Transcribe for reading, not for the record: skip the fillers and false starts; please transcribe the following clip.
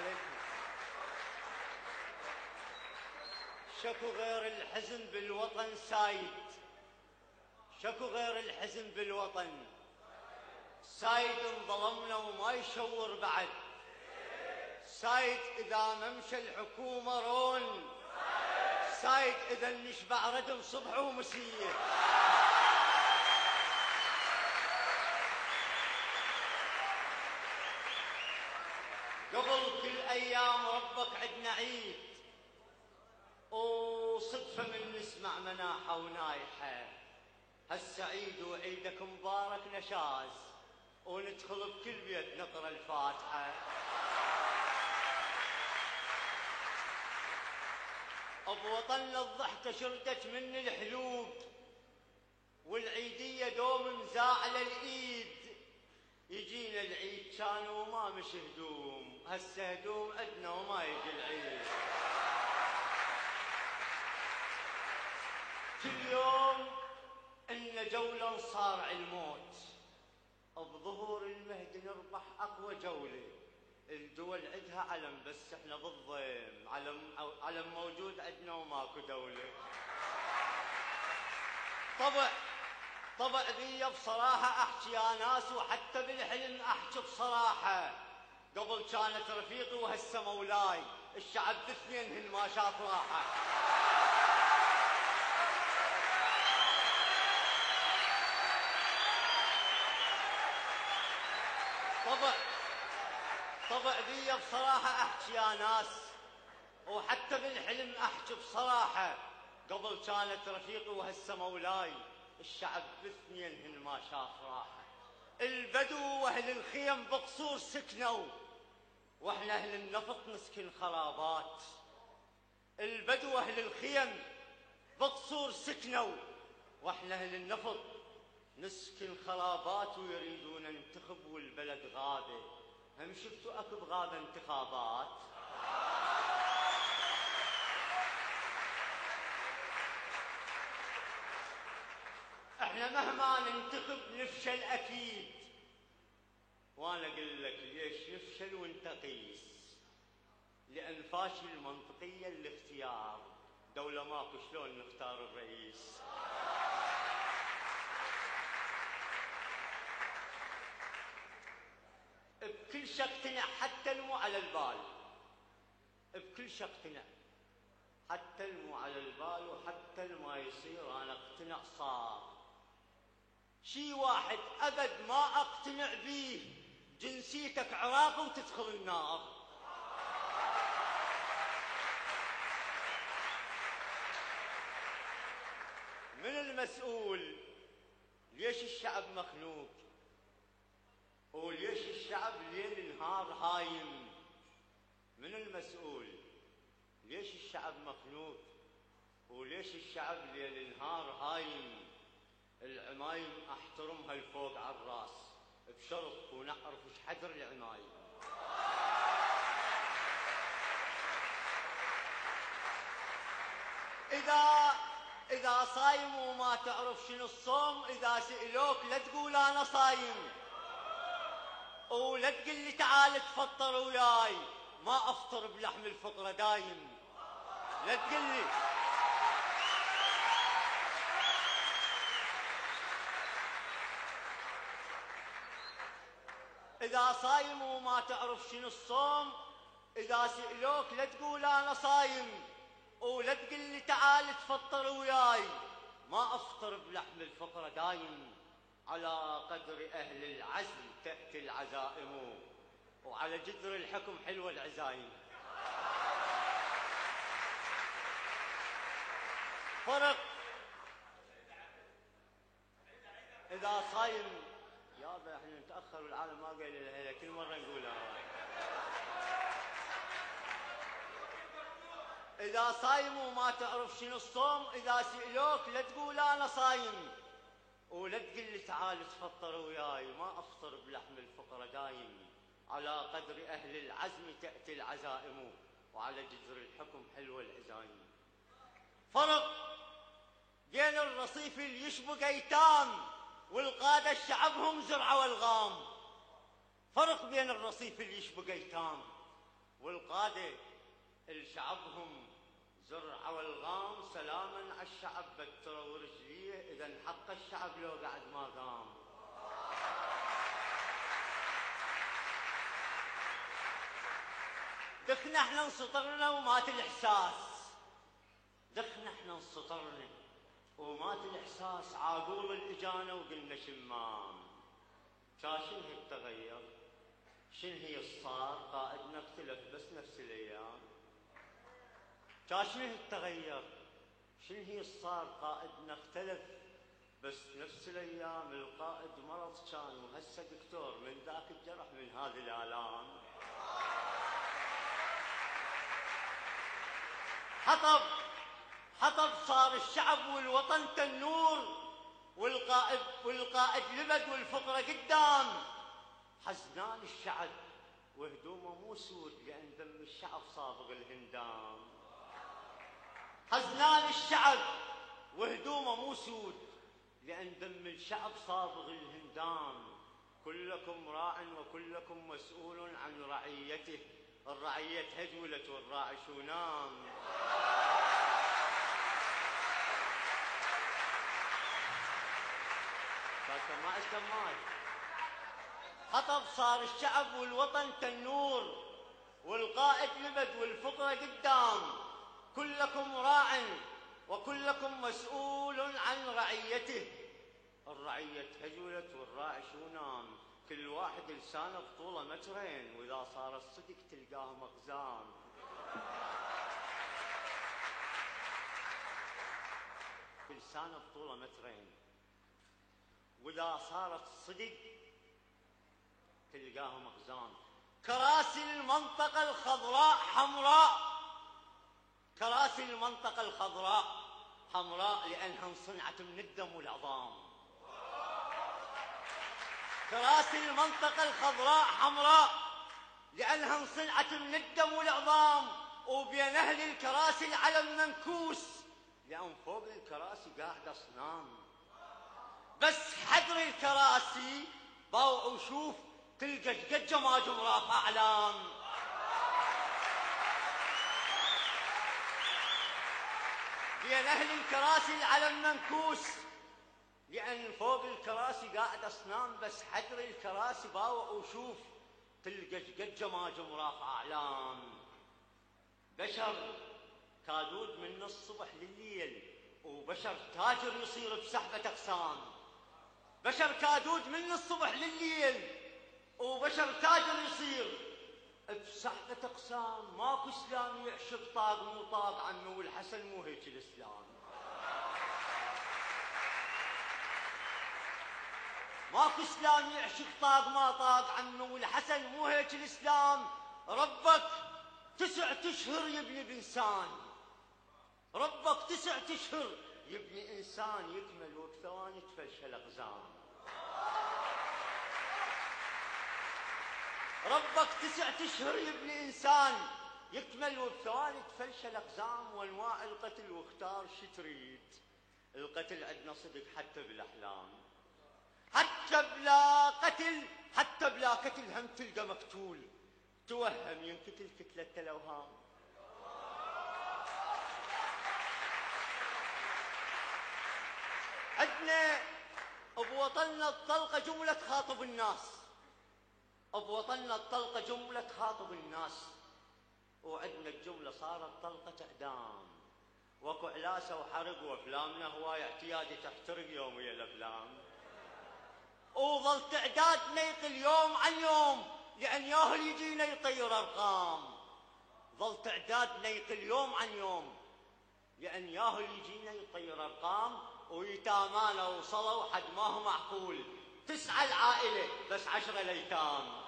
عليكم. شكو غير الحزن بالوطن سايد، شكو غير الحزن بالوطن سايد، انظلمنا وما يشور بعد سايد. إذا ممشى الحكومة رون سايد، إذا نشبع ردم صبح ومسية. قبل كل أيام ربك عدنا عيد، وصدفة من نسمع مناحة ونايحة. هالسعيد وعيدك مبارك نشاز، وندخل بكل بيت نقرأ الفاتحة. بوطننا الضحكة شردت من الحلوق، والعيدية دوم مزاعلة الإيد. يجينا العيد كان وما مش هدوم، هسه هدوم عدنا وما يجي العيد. كل يوم إن جولة نصارع الموت، بظهور المهدي نربح أقوى جولة. الدول عندها علم بس احنا بالضيم، علم موجود عندنا وماكو دولة. طبع ذي بصراحة أحكي يا ناس، وحتى بالحلم أحكي بصراحة. قبل كانت رفيقي وهسه مولاي، الشعب باثنين هن ما شاف راحة. طبع ذي بصراحة أحكي يا ناس، وحتى بالحلم أحكي بصراحة. قبل كانت رفيقي وهسه مولاي، الشعب باثنين هن ما شاف راحة. البدو واهل الخيم بقصور سكنوا، واحنا اهل النفط نسكن خرابات. البدو واهل الخيم بقصور سكنوا، واحنا اهل النفط نسكن خرابات. ويريدون ننتخب والبلد غابة، هم شفتوا اكو بغابة انتخابات؟ احنا مهما ننتخب نفشل اكيد. وانا اقول لك ليش نفشل وانت قيس. لان فاشل منطقيا الاختيار، دولة ماكو شلون نختار الرئيس. بكل شيء اقتنع حتى المو على البال، بكل شيء اقتنع حتى المو على البال، وحتى الما يصير انا اقتنع صار. شي واحد ابد ما اقتنع بيه، جنسيتك عراقي وتدخل النار. من المسؤول؟ ليش الشعب مخنوق؟ وليش الشعب ليل نهار هايم؟ من المسؤول؟ ليش الشعب مخنوق؟ وليش الشعب ليل نهار هايم؟ العمايم احترمها الفوق على الراس بشرط، ونعرف ايش حدر العمايم. اذا صايم وما تعرف شنو الصوم، اذا سئلوك لا تقول انا صايم، ولا تقول لي تعال تفطر وياي، ما افطر بلحم الفقره دايم. لا تقول لي إذا صايم وما تعرف شنو الصوم، إذا سئلوك لا تقول أنا صايم، ولا تقول لي تعال تفطر وياي، ما أفطر بلحم الفقرة دايم. على قدر أهل العزم تأتي العزائم، وعلى جدر الحكم حلوة العزايم. فرق إذا صايم. يابا احنا نتاخر والعالم ما قايل لها، كل مره نقولها. اذا صايم وما تعرف شنو الصوم، اذا سئلوك لا تقول انا صايم، ولا تقول لي تعال تفطر وياي، ما افطر بلحم الفقره دايم. على قدر اهل العزم تاتي العزائم، وعلى جذر الحكم حلوه العزايم. فرق بين الرصيف اللي يشبق ايتام، والقادة شعبهم زرعة والغام. فرق بين الرصيف اللي يشبق ايتام، والقادة الشعبهم زرع والغام سلاما على الشعب بترة ورجليه إذا انحق الشعب لو قعد ما قام. دخنا احنا انسطرنا ومات الإحساس، دخنا احنا انسطرنا ومات الإحساس، عاقول الإجانة وقلنا شمام. شنو هي التغير؟ شنو هي الصار؟ قائدنا اختلف بس نفس الأيام. شنو هي التغير؟ شنو هي الصار؟ قائدنا اختلف بس نفس الأيام. القائد مرض كان وهسه دكتور، من ذاك الجرح من هذه الآلام. حطب صار الشعب والوطن تنور، والقائد لبد والفقرة قدام. حزنان الشعب وهدومه مو سود لأن دم الشعب صابغ الهندام. حزنان الشعب وهدومه مو سود لأن دم الشعب صابغ الهندام. كلكم راع وكلكم مسؤول عن رعيته، الرعية هجولت والراعي شو نام. ما استمات. حطب صار الشعب والوطن تنور، والقائد لبد والفقرة قدام. كلكم راع وكلكم مسؤول عن رعيته، الرعية هجولت والراعي شو نام. كل واحد لسانه بطوله مترين، واذا صار الصدق تلقاه مغزام. كل لسانه بطوله مترين، واذا صارت صدق تلقاه مغزام. كراسي المنطقة الخضراء حمراء، كراسي المنطقة الخضراء حمراء لأنها انصنعت من الدم والعظام. كراسي المنطقة الخضراء حمراء لأنها انصنعت من الدم والعظام. وبين أهل الكراسي العلم منكوس لأن فوق الكراسي قاعد أصنام. بس حدر الكراسي باوع وشوف تلقى قد جماجم رافع أعلام. بين أهل الكراسي العلم منكوس لأن فوق الكراسي قاعد أصنام. بس حدر الكراسي باوع وشوف تلقى قد جماجم رافع أعلام. بشر كادود من الصبح لليل، وبشر تاجر يصير بسحبة أقسام. بشر كادود من الصبح لليل، وبشر تاجر يصير بسحبة أقسام. ماكو إسلام يعشق طاق مو طاق عنه، والحسن مو هيك الإسلام. ماكو إسلام يعشق طاق ما طاق عنه، والحسن مو هيك الإسلام. ربك 9 أشهر يبني بإنسان، ربك 9 أشهر يبني إنسان يكمل وبثواني تفلشل أقزام. ربك 9 أشهر يبني إنسان يكمل وبثواني تفلشل أقزام. وأنواع القتل واختار شي تريد. القتل عندنا صدق حتى بالأحلام، حتى بلا قتل هم تلقى مقتول توهم ينقتل كتلة الأوهام. عندنا بوطننا الطلقة جملة تخاطب الناس، بوطننا الطلقة جملة تخاطب الناس. وعندنا الجملة صارت طلقة إعدام. واكو علاسة وحرق وافلامنا هواي اعتيادي تحترق يوميا الافلام. وظل تعدادنا يقل يوم عن يوم لأن ياهل يجينا يطير أرقام. ظل تعدادنا يقل يوم عن يوم لأن ياهل يجينا يطير أرقام. ويتامانا وصلوا حد ما هو معقول، 9 العائلة بس 10 الأيتام.